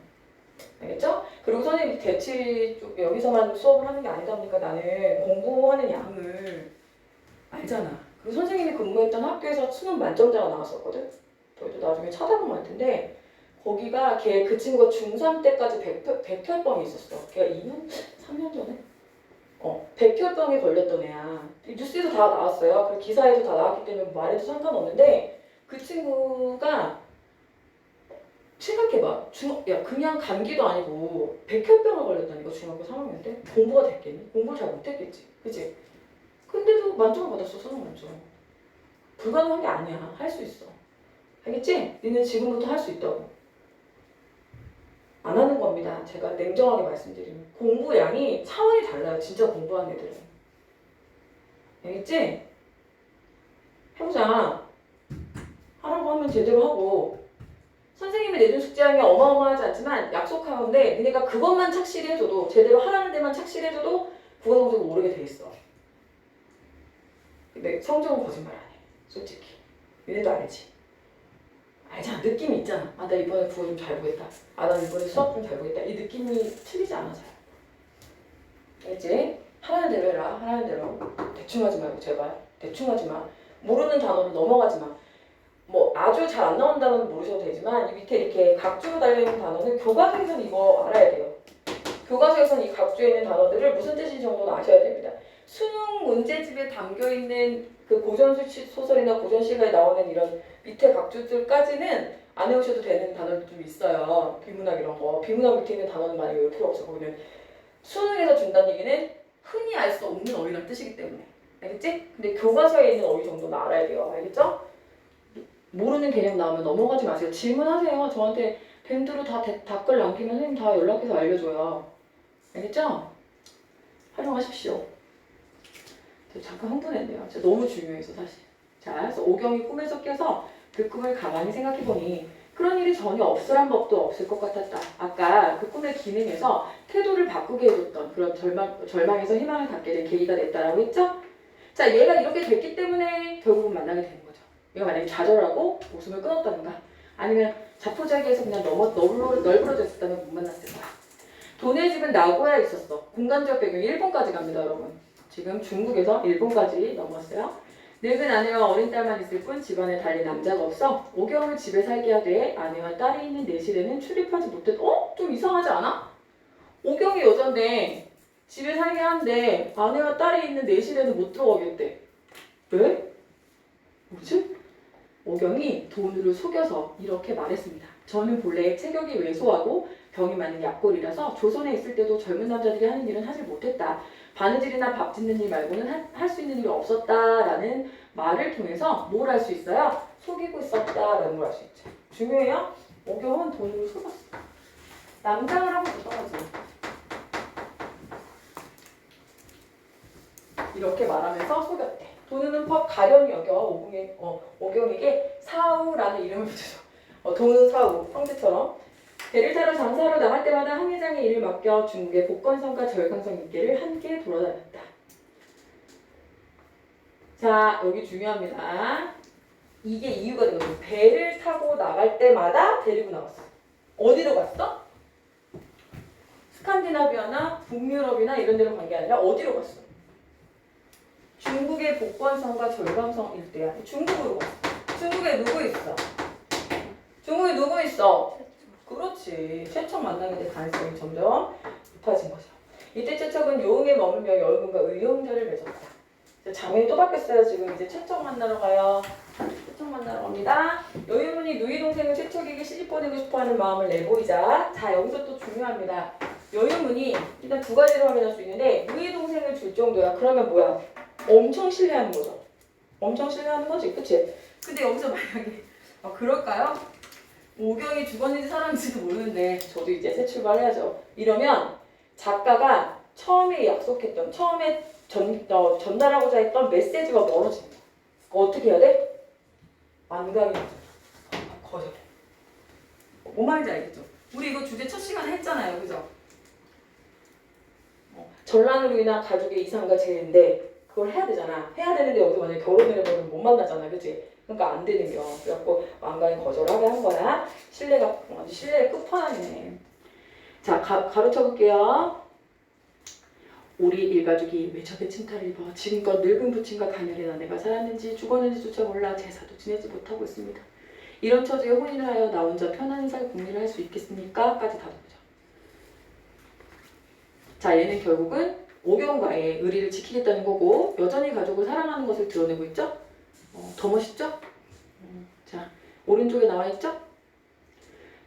알겠죠? 그리고 선생님 대치 쪽 여기서만 수업을 하는 게 아니다 보니까 나는 공부하는 양을 알잖아. 그리고 선생님이 근무했던 학교에서 수능 만점자가 나왔었거든. 저희도 나중에 찾아보면 알 텐데 거기가 그 친구가 중3 때까지 백혈병이 있었어. 걔가 2년? 3년 전에? 백혈병에 걸렸던 애야. 뉴스에도 다 나왔어요. 그리고 기사에도 다 나왔기 때문에 말해도 상관없는데 그 친구가 생각해봐. 그냥 감기도 아니고 백혈병을 걸렸다니까 중학교 3학년 때. 공부가 됐겠니? 공부를 잘 못했겠지. 그치? 근데도 만점을 받았어. 수능 만점. 불가능한 게 아니야. 할 수 있어. 알겠지? 너는 지금부터 할 수 있다고. 안 하는 겁니다. 제가 냉정하게 말씀드리면. 공부 양이 차원이 달라요. 진짜 공부하는 애들은. 알겠지? 해보자. 하라고 하면 제대로 하고 선생님이 내준 숙제량이 어마어마하지 않지만 약속하는데 너네가 그것만 착실히 해줘도 제대로 하라는 데만 착실히 해줘도 국어 성적이 오르게 돼 있어. 근데 성적은 거짓말 안 해. 솔직히. 얘네도 알지. 알잖아. 느낌이 있잖아. 나 이번에 국어 좀 잘 보겠다. 나 이번에 수학 좀 잘 보겠다. 이 느낌이 틀리지 않아 잘. 알지? 하라는 대로 해라. 하라는 대로. 대충 하지 말고 제발. 대충 하지 마. 모르는 단어를 넘어가지 마. 아주 잘 안 나온 단어는 모르셔도 되지만 이 밑에 이렇게 각주로 달려있는 단어는 교과서에서는 이거 알아야 돼요. 교과서에서는 이 각주에 있는 단어들을 무슨 뜻인지 정도는 아셔야 됩니다. 수능 문제집에 담겨있는 그 고전소설이나 고전시가에 나오는 이런 밑에 각주들까지는 안 외우셔도 되는 단어들 좀 있어요. 비문학 이런 거. 비문학 밑에 있는 단어는 많이 외울 필요 없어. 거기는 수능에서 준다는 얘기는 흔히 알 수 없는 어휘란 뜻이기 때문에. 알겠지? 근데 교과서에 있는 어휘 정도는 알아야 돼요. 알겠죠? 모르는 개념 나오면 넘어가지 마세요. 질문하세요. 저한테 밴드로 다 댓글 남기면 선생님 다 연락해서 알려줘요. 알겠죠? 활용하십시오. 저 잠깐 흥분했네요. 진짜 너무 중요해서 사실. 자, 그래서 오경이 꿈에서 깨서 그 꿈을 가만히 생각해보니 그런 일이 전혀 없으란 법도 없을 것 같았다. 아까 그 꿈의 기능에서 태도를 바꾸게 해줬던 그런 절망에서 희망을 갖게 된 계기가 됐다라고 했죠? 자, 얘가 이렇게 됐기 때문에 결국은 만나게 되는 거죠. 얘가 만약에 좌절하고 목숨을 끊었다든가 아니면 자포자기해서 그냥 널브러져 있었다면 못 만났을 거야. 돈의 집은 나고야에 있었어. 공간적 배경이 일본까지 갑니다, 여러분. 지금 중국에서 일본까지 넘었어요. 늙은 아내와 어린 딸만 있을 뿐 집안에 달리 남자가 없어 오경을 집에 살게 하되 아내와 딸이 있는 내실에는 출입하지 못했. 좀 이상하지 않아? 오경이 여잔데 집에 살게 하는데 아내와 딸이 있는 내실에는 못 들어가겠대. 왜? 뭐지? 오경이 돈으로 속여서 이렇게 말했습니다. 저는 본래 체격이 왜소하고 병이 많은 약골이라서 조선에 있을 때도 젊은 남자들이 하는 일은 하지 못했다. 바느질이나 밥 짓는 일 말고는 할 수 있는 일이 없었다라는 말을 통해서 뭘 할 수 있어요? 속이고 있었다라는 걸 알 수 있죠. 중요해요. 오경은 돈으로 속았어. 남장을 하고 있었지. 이렇게 말하면서 속였대. 돈은 법 가련히 여겨 오경에게 사우라는 이름을 붙여줘. 돈은 사우, 형제처럼. 배를 타러 장사로 나갈 때마다 항해장의 일을 맡겨 중국의 복건성과 절강성 인계를 함께 돌아다녔다. 자, 여기 중요합니다. 이게 이유가 되거든요. 배를 타고 나갈 때마다 데리고 나갔어. 어디로 갔어? 스칸디나비아나 북유럽이나 이런 데로 간 게 아니라 어디로 갔어? 중국의 복건성과 절강성 일대야. 중국으로 갔어. 중국에 누구 있어? 중국에 누구 있어? 그렇지. 최척 만나게 될 가능성이 점점 높아진 거죠. 이때 최척은 요흥에 머물며 여의군과 의용자를 맺었다. 장면이 또 바뀌었어요. 지금 이제 최척 만나러 가요. 최척 만나러 갑니다. 여의군이 누이 동생을 최척에게 시집 보내고 싶어하는 마음을 내보이자. 자, 여기서 또 중요합니다. 여의군이 일단 두 가지로 확인할 수 있는데 누이 동생을 줄 정도야. 그러면 뭐야? 엄청 신뢰하는 거죠. 엄청 신뢰하는 거지, 그치? 근데 여기서 만약에 그럴까요? 오경이 죽었는지 살았는지도 모르는데 저도 이제 새 출발해야죠. 이러면 작가가 처음에 약속했던, 처음에 전달하고자 했던 메시지가 멀어진다. 어떻게 해야 돼? 완강히 거절해. 뭔 말인지 알겠죠? 우리 이거 주제 첫 시간에 했잖아요. 그죠? 전란으로 인한 가족의 이상과 재해인데 그걸 해야 되잖아. 해야 되는데 여기서 만약에 결혼을 해버리면 못 만나잖아. 그치? 그러니까 안 되는 거. 그래갖고 완강히 거절하게 한 거야. 신뢰가 완전 신뢰의 끝판왕이네. 자, 가르쳐 볼게요. 우리 일가족이 왜 적의 침탈을 입어 지금껏 늙은 부친과 가녀린 아내가 살았는지 죽었는지조차 몰라 제사도 지내지 못하고 있습니다. 이런 처지에 혼인을 하여 나 혼자 편안히 살 궁리를 할 수 있겠습니까? 까지 다 보죠. 자, 얘는 결국은 오경과의 의리를 지키겠다는 거고 여전히 가족을 사랑하는 것을 드러내고 있죠? 더 멋있죠? 자, 오른쪽에 나와 있죠?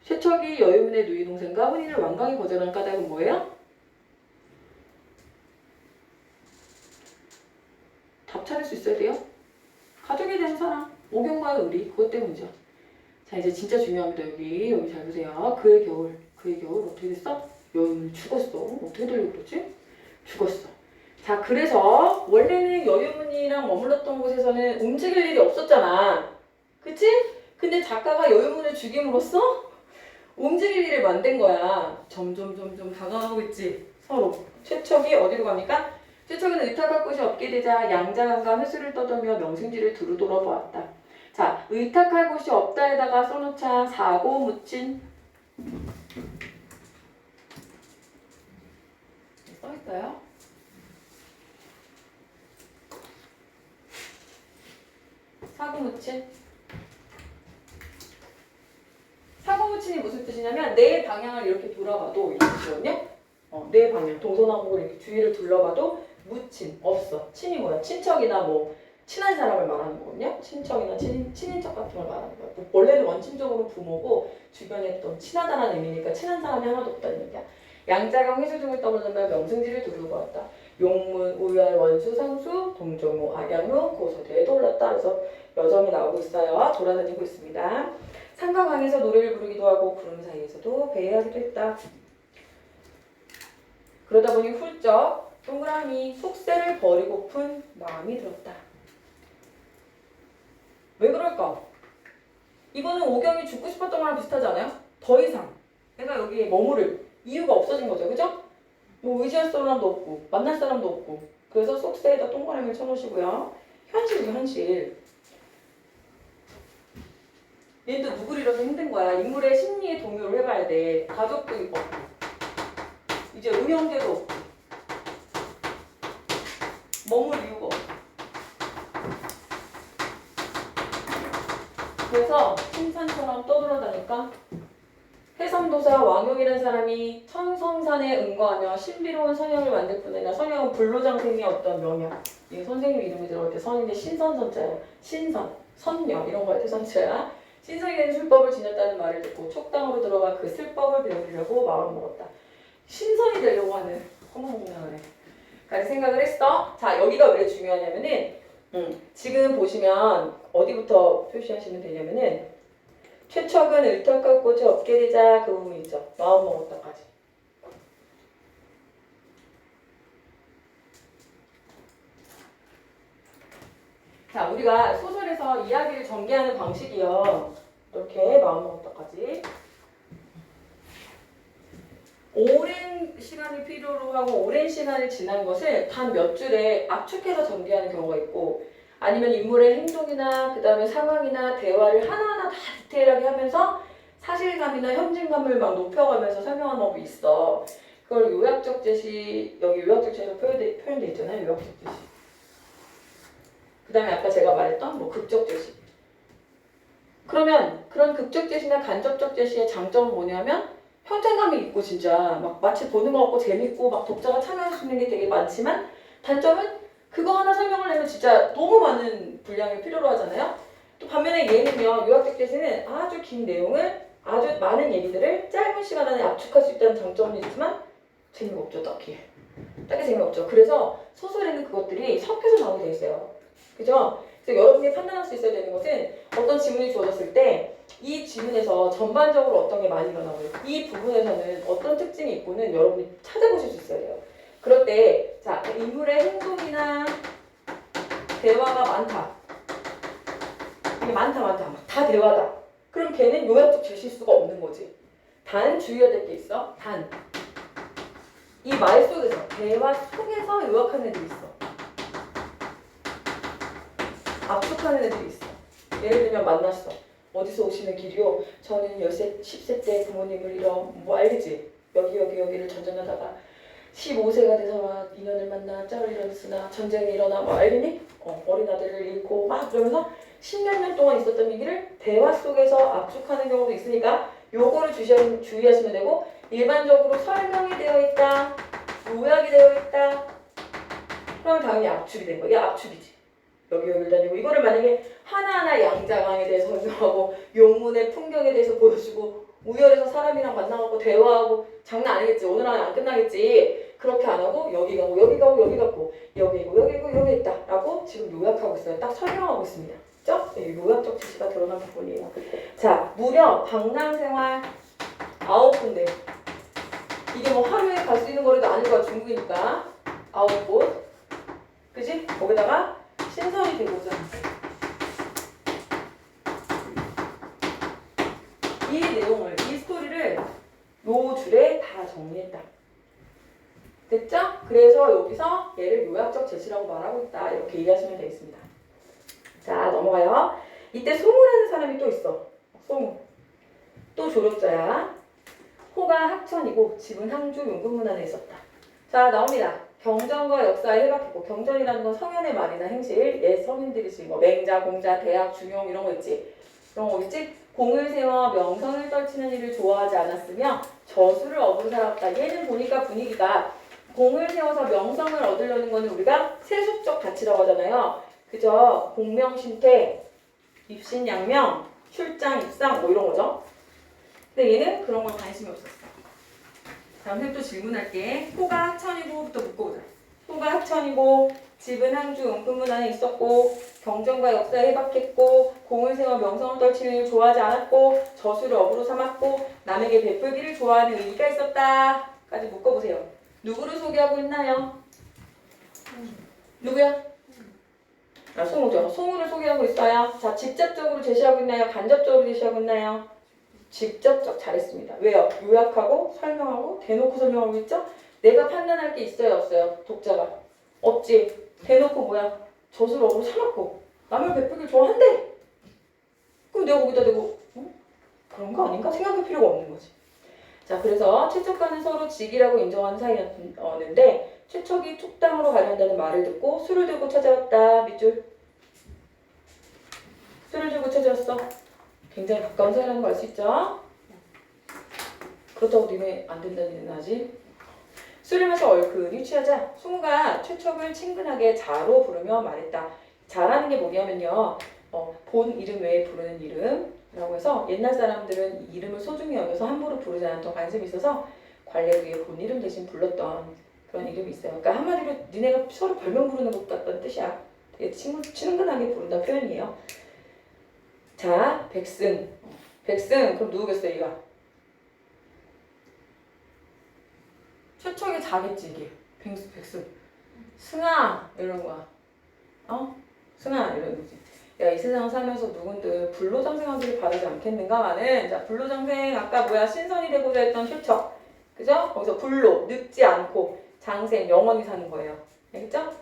최척이 여유문의 누이 동생과 혼인을 완강히 거절한 까닭은 뭐예요? 답 찾을 수 있어야 돼요. 가족에 대한 사랑, 오경과의 의리, 그것 때문이죠. 자, 이제 진짜 중요합니다. 여기 잘 보세요. 그의 겨울 어떻게 됐어? 여유문이 죽었어. 어떻게 되려고 그러지? 죽었어. 자, 그래서 원래는 여유문이랑 머물렀던 곳에서는 움직일 일이 없었잖아. 그치? 근데 작가가 여유문을 죽임으로써 움직일 일을 만든 거야. 점점 다가가고 있지. 서로. 최척이 어디로 갑니까? 최척은 의탁할 곳이 없게 되자 양자간과 회수를 떠돌며 명승지를 두루 돌아보았다. 자, 의탁할 곳이 없다에다가 써놓자 사고 묻힌 써있어요? 사고 묻힌 사고 묻힌이 무슨 뜻이냐면 내 방향을 이렇게 돌아봐도 이 뜻이거든요. 내 방향 동서남북을 이렇게 주위를 둘러봐도 묻힌 없어. 친이 뭐야? 친척이나 뭐 친한 사람을 말하는 거거든요. 친척이나 친인척 같은 걸 말하는 거야. 원래는 원칙적으로 부모고 주변에 또 친하다는 의미니까 친한 사람이 하나도 없다는 얘기야. 양자강 회수 등을 떠올리며 명승지를 두르고 보았다. 용문, 우열, 원수, 상수, 동정호, 악양루, 고소대에 올랐다. 그래서 여정이 나오고 있어요. 돌아다니고 있습니다. 산과 강에서 노래를 부르기도 하고 구름 사이에서도 배회하기도 했다. 그러다 보니 훌쩍 동그라미 속세를 버리고픈 마음이 들었다. 왜 그럴까? 이거는 오경이 죽고 싶었던 거랑 비슷하지 않아요? 더 이상 내가 여기에 머무를 이유가 없어진 거죠. 그죠? 뭐 의지할 사람도 없고 만날 사람도 없고 그래서 속세에다 동그라미를 쳐놓으시고요. 현실이죠. 현실. 얘도 누구를 잃어서 힘든 거야. 인물의 심리에 동요를 해봐야 돼. 가족도 없고 이제 의형제도 없고 머물 이유가 없고 그래서 신산처럼 떠돌아다니까 해삼도사 왕용이라는 사람이 천성산에 응거하며 신비로운 선영을 만들 뿐 아니라 선영은 불로장생의 어떤 명약 이 선생님 이름이 들어갈 때 선인데 신선선자예요. 신선, 선녀 이런 거에 대선자야. 신성이 되는 술법을 지녔다는 말을 듣고 촉당으로 들어가 그 술법을 배우려고 마음먹었다. 신선이 되려고 하는 허무맹랑하네. 라는 생각을 했어. 자, 여기가 왜 중요하냐면은 지금 보시면 어디부터 표시하시면 되냐면은 최척은 을떡과 꽃이 없게 되자 그 부분 있죠. 마음먹었다까지. 자, 우리가 소설에서 이야기를 전개하는 방식이요. 이렇게 마음먹었다까지. 오랜 시간을 필요로 하고 오랜 시간을 지난 것을 단 몇 줄에 압축해서 전개하는 경우가 있고 아니면 인물의 행동이나 그 다음에 상황이나 대화를 하나하나 다 디테일하게 하면서 사실감이나 현진감을 막 높여가면서 설명하는 법이 있어. 그걸 요약적 제시, 여기 요약적 제시로 표현돼 있잖아요. 요약적 제시. 그 다음에 아까 제가 말했던 뭐 극적 제시. 그러면 그런 극적 제시나 간접적 제시의 장점은 뭐냐면 현장감이 있고 진짜 막 마치 보는 것 같고 재밌고 막 독자가 참여할 수 있는 게 되게 많지만 단점은 그거 하나 설명을 하면 진짜 너무 많은 분량이 필요로 하잖아요. 또 반면에 얘는요. 요약적 제시는 아주 긴 내용을 아주 많은 얘기들을 짧은 시간 안에 압축할 수 있다는 장점은 있지만 재미가 없죠. 딱히 재미없죠. 그래서 소설에는 그것들이 섞여서 나오게 돼 있어요. 그죠? 그래서 여러분이 판단할 수 있어야 되는 것은 어떤 지문이 주어졌을 때 이 지문에서 전반적으로 어떤 게 많이 일어나고 이 부분에서는 어떤 특징이 있고는 여러분이 찾아보실 수 있어야 돼요. 그럴 때 자, 인물의 행동이나 대화가 많다. 이게 많다. 다 대화다. 그럼 걔는 요약적 제시일 수가 없는 거지. 단 주의해야 될 게 있어. 단. 이 말 속에서, 대화 속에서 요약하는 애들이 있어. 압축하는 애들이 있어. 예를 들면 만났어. 어디서 오시는 길이요? 저는 10세 때 부모님을 잃어. 뭐 알겠지? 여기를 전전하다가 15세가 돼서 인연을 만나 짝을 이뤘으나 전쟁이 일어나. 뭐 알겠니? 어린 아들을 잃고 막 그러면서 10몇 년 동안 있었던 얘기를 대화 속에서 압축하는 경우도 있으니까 요거를 주의하시면 되고 일반적으로 설명이 되어 있다. 요약이 되어 있다. 그럼 당연히 압축이 된 거야. 이게 압축이지. 여기를 다니고 이거를 만약에 하나하나 양자강에 대해서 설명하고 용문의 풍경에 대해서 보여주고 우열에서 사람이랑 만나고 대화하고 장난 아니겠지. 오늘 안에 안 끝나겠지. 그렇게 안 하고 여기 가고 여기 있고 여기 있다 라고 지금 요약하고 있어요. 딱 설명하고 있습니다. 그죠? 요약적 지시가 드러난 부분이에요. 자, 무려 방랑생활 9군데. 이게 뭐 하루에 갈 수 있는 거리도 아닐 거야. 중국이니까 9곳. 그지? 거기다가 신선이 되고자 이 내용을, 이 스토리를 요 줄에 다 정리했다. 됐죠? 그래서 여기서 얘를 요약적 제시라고 말하고 있다. 이렇게 이해하시면 되겠습니다. 자, 넘어가요. 이때 송우라는 사람이 또 있어. 송우. 또 조력자야. 호가 학천이고 집은 항주 용궁문안에 있었다. 자, 나옵니다. 경전과 역사에 해박했고 경전이라는 건 성현의 말이나 행실, 옛 서민들이 지금 뭐 맹자, 공자, 대학, 중용 이런 거 있지. 그런 거 있지. 공을 세워 명성을 떨치는 일을 좋아하지 않았으며 저수를 얻은 살았다. 얘는 보니까 분위기가 공을 세워서 명성을 얻으려는 거는 우리가 세속적 가치라고 하잖아요. 그죠? 공명신퇴, 입신양명, 출장, 입상 뭐 이런 거죠. 근데 얘는 그런 걸 관심이 없었어. 다음 또 질문할게. 호가 학천이고부터 묶어보자. 호가 학천이고 집은 항주 용궁문안에 있었고 경전과 역사에 해박했고 공을 세워 명성을 떨치는 일을 좋아하지 않았고 저수를 업으로 삼았고 남에게 베풀기를 좋아하는 의의가 있었다. 까지 묶어보세요. 누구를 소개하고 있나요? 누구야? 송우죠. 송우를 소개하고 있어요. 자, 직접적으로 제시하고 있나요? 간접적으로 제시하고 있나요? 직접적. 잘했습니다. 왜요? 요약하고 설명하고 대놓고 설명하고 있죠? 내가 판단할 게 있어요? 없어요? 독자가. 없지. 대놓고 뭐야? 저수를 업으로 삼았고 남을 베풀기를 좋아한대. 그럼 내가 거기다 대고 그런 거 아닌가? 생각할 필요가 없는 거지. 자, 그래서 최척과는 서로 직이라고 인정하는 사이였는데 최척이 촉당으로 가려한다는 말을 듣고 술을 들고 찾아왔다. 밑줄. 술을 들고 찾아왔어. 굉장히 가까운 사이라는 걸 알 수 있죠? 그렇다고 니네 안 된다는 얘기는 하지? 술을 마셔 얼큰이 취하자 송우가 최척을 친근하게 자로 부르며 말했다. 자라는 게 뭐냐면요. 본 이름 외에 부르는 이름 라고 해서 옛날 사람들은 이 이름을 소중히 여겨서 함부로 부르지 않았던 관심이 있어서 관례부의 본 이름 대신 불렀던 그런 이름이 있어요. 그러니까 한마디로 니네가 서로 별명 부르는 것 같다는 뜻이야. 되게 친근하게 부른다는 표현이에요. 자, 백승. 백승, 그럼 누구겠어, 얘가? 최초의 자겠지, 이게. 백승. 승아! 이런 거야. 승아! 이런 거지. 야, 이 세상 살면서 누군들 불로장생하기를 바라지 않겠는가마는, 자, 불로장생, 아까 뭐야, 신선이 되고자 했던 실척. 그죠? 거기서 불로, 늙지 않고, 장생, 영원히 사는 거예요. 알겠죠?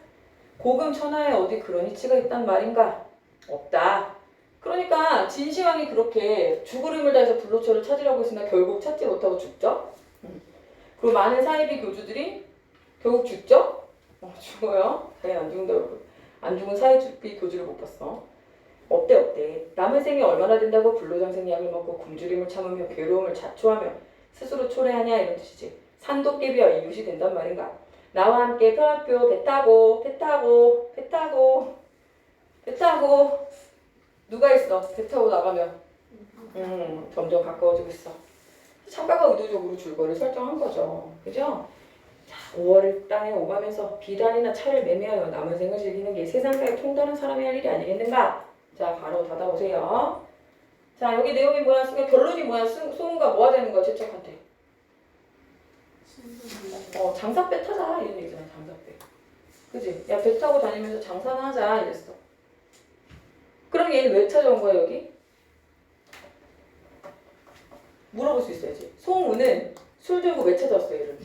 고금 천하에 어디 그런 이치가 있단 말인가? 없다. 그러니까 진시황이 그렇게 죽으름을 다해서 불로초를 찾으려고 했으나 결국 찾지 못하고 죽죠. 그리고 많은 사이비 교주들이 결국 죽죠. 죽어요. 당연히 안 죽는다고. 안 죽은 사이비 교주를 못 봤어. 어때? 남은 생이 얼마나 된다고 불로장생 약을 먹고 굶주림을 참으며 괴로움을 자초하며 스스로 초래하냐 이런 뜻이지. 산도깨비와 이웃이 된단 말인가. 나와 함께 표표 배 타고 누가 있어? 배 타고 나가면 점점 가까워지고 있어. 창가가 의도적으로 줄거리를 설정한 거죠. 그죠? 자, 5월을 땅에 오가면서 비단이나 차를 매매하여 남은 생을 즐기는 게 세상사에 통다른 사람이 할 일이 아니겠는가? 자, 바로 닫아보세요. 자, 여기 내용이 뭐야? 결론이 뭐야? 소문가 뭐 하자는 거야? 최척한테. 장사배 타자 이런 얘기잖아. 장사배. 그지? 야, 배 타고 다니면서 장사나 하자 이랬어. 그럼 얘는 왜 찾아온 거야 여기? 물어볼 수 있어야지. 송우는 술 들고 왜 찾아왔어 얘를?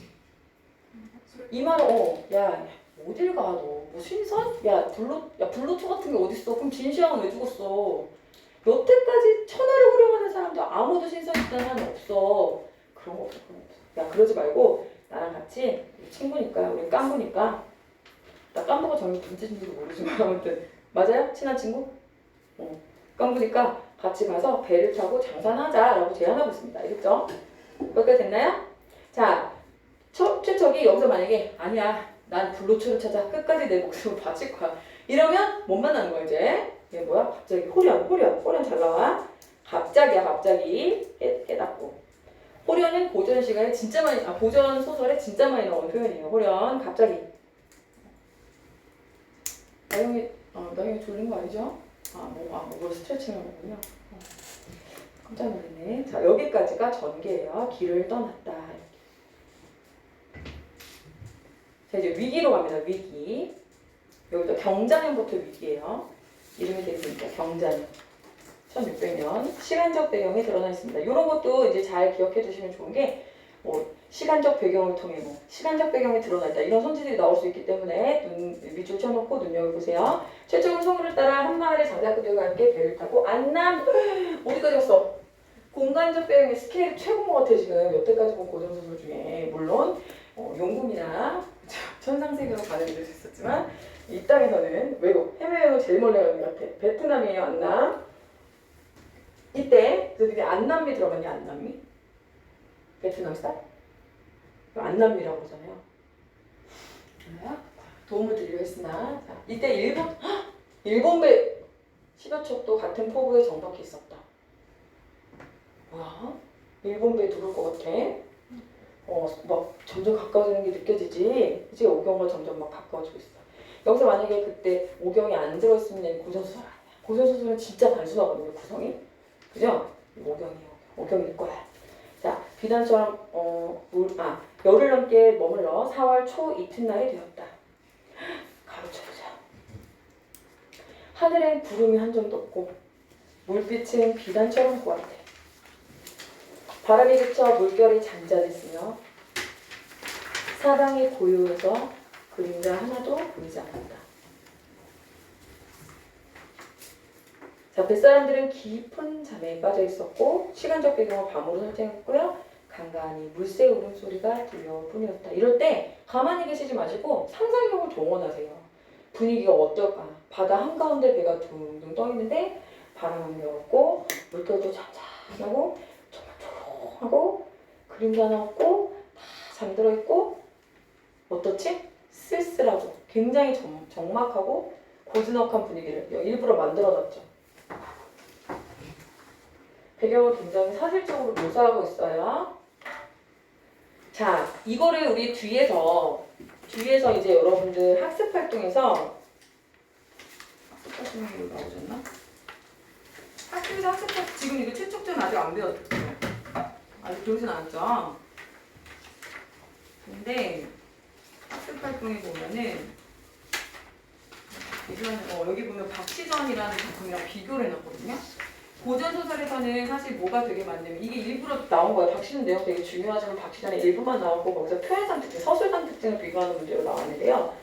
이 말은 야 어딜 가 너? 뭐 신선? 야 불로초 같은 게 어딨어? 그럼 진시황은 왜 죽었어? 여태까지 천하를 호령하는 사람도 아무도 신선 있다는 사람이 없어. 그런 거 없어. 야 그러지 말고 나랑 같이 친구니까 우리 깐부니까 나 깐부가 정말 무슨 뜻인지도 모르지만 아무튼 맞아요? 친한 친구? 깐부니까 같이 가서 배를 타고 장산하자라고 제안하고 있습니다. 알겠죠? 여기까지 됐나요? 자, 최척이 여기서 만약에 아니야 난 불로초를 찾아 끝까지 내 목숨을 바칠 거야 이러면 못 만나는 거야 이제. 얘 뭐야? 갑자기 호련 잘 나와. 갑자기 깨닫고. 호련은 고전 시간에 진짜 많이 고전 소설에 진짜 많이 나오는 표현이에요. 호련 갑자기. 나영이 졸린 거 아니죠? 목을 스트레칭을 하군요. 깜짝 놀랐네. 자, 여기까지가 전개예요. 길을 떠났다. 자, 이제 위기로 갑니다. 위기. 여기도 경자년부터 위기예요. 이름이 되겠습니다. 경자년. 1600년. 시간적 배경이 드러나 있습니다. 이런 것도 이제 잘 기억해 두시면 좋은 게, 시간적 배경을 통해 시간적 배경이 드러나 있다. 이런 선지들이 나올 수 있기 때문에 밑줄 쳐놓고 눈여겨보세요. 최초는 소문을 따라 한 마을의 장작꾼들과 함께 배를 타고 안남 어디까지 갔어? 공간적 배경의 스케일이 최고인 것 같아 지금 여태까지 본 고전소설 중에. 물론 용궁이나 천상세계로 가는 일도 있었지만 이 땅에서는 외국 해외여행을 제일 멀리 가는 것 같아. 베트남이에요. 안남. 이때 너희들이 안남미 들어봤니? 안남미? 베트남 스타일? 안남미라고 그러잖아요. 도움을 드리려 했으나 자, 이때 일본 배 10여 척도 같은 포부에 정박해 있었다. 뭐야? 일본 배 누굴 것 같아? 막 점점 가까워지는 게 느껴지지? 이제 오경과 점점 막 가까워지고 있어. 여기서 만약에 그때 오경이 안 들어있으면 고전소설 아니야. 고전소설은 진짜 단순하거든요, 구성이. 그죠? 오경일 거야. 자, 비단처럼 열흘 넘게 머물러 4월 초 이튿날이 되었다. 가로쳐보자. 하늘엔 구름이 한 점 떴고 물빛은 비단처럼 고왔대. 바람이 그쳐 물결이 잔잔했으며 사방이 고요해서 그림자 하나도 보이지 않았다. 자, 뱃사람들은 깊은 잠에 빠져 있었고 시간적 배경을 밤으로 설정했고요. 간간히 물새 울음소리가 들려올 뿐이었다. 이럴 때 가만히 계시지 마시고 상상력을 동원하세요. 분위기가 어떨까? 바다 한가운데 배가 둥둥 떠 있는데 바람은 열었고 물결도 잔잔하고 정말 조용하고 그림자 하나 없고 다 잠들어 있고 어떻지? 쓸쓸하고 굉장히 적막하고 고즈넉한 분위기를 일부러 만들어놨죠. 배경을 굉장히 사실적으로 묘사하고 있어요. 자, 이거를 우리 뒤에서 이제 여러분들 학습 활동에서 나오셨나? 학교에서 학습 활동 지금 이거 최촉점 아직 안 배웠죠? 아직 배우진 않았죠? 근데 학습 활동에 보면은 여기 보면 박시전이라는 작품이랑 비교를 해놨거든요. 고전 소설에서는 사실 뭐가 되게 많냐면 이게 일부러 나온 거예요. 박시전 내용 되게 중요하지만 박시전의 일부만 나오고 거기서 표현상 특징, 서술상 특징을 비교하는 문제로 나왔는데요.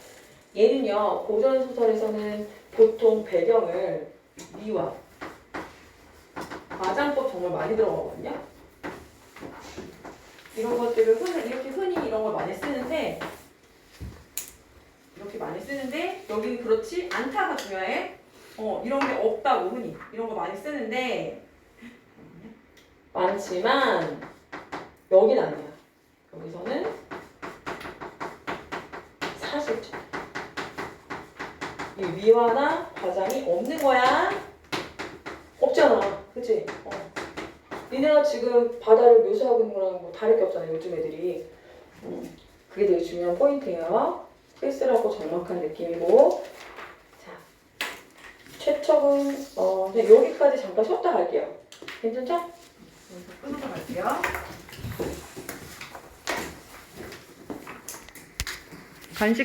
얘는요, 고전 소설에서는 보통 배경을 미화, 과장법 정말 많이 들어가거든요. 이런 것들을 이렇게 흔히 이런 걸 많이 쓰는데 여기는 그렇지 않다가 중요해. 이런 게 없다고 흔히 이런 거 많이 쓰는데 많지만 여긴 아니야. 여기서는 사실적 이 미화나 과장이 없는 거야. 없잖아, 그치? 니네가 지금 바다를 묘사하고 있는 거랑 뭐 다를 게 없잖아, 요즘 애들이. 그게 되게 중요한 포인트예요. 쓸쓸하고 적막한 느낌이고. 자, 최척은 그냥 여기까지 잠깐 쉬었다 갈게요. 괜찮죠? 끊어서 갈게요. 간식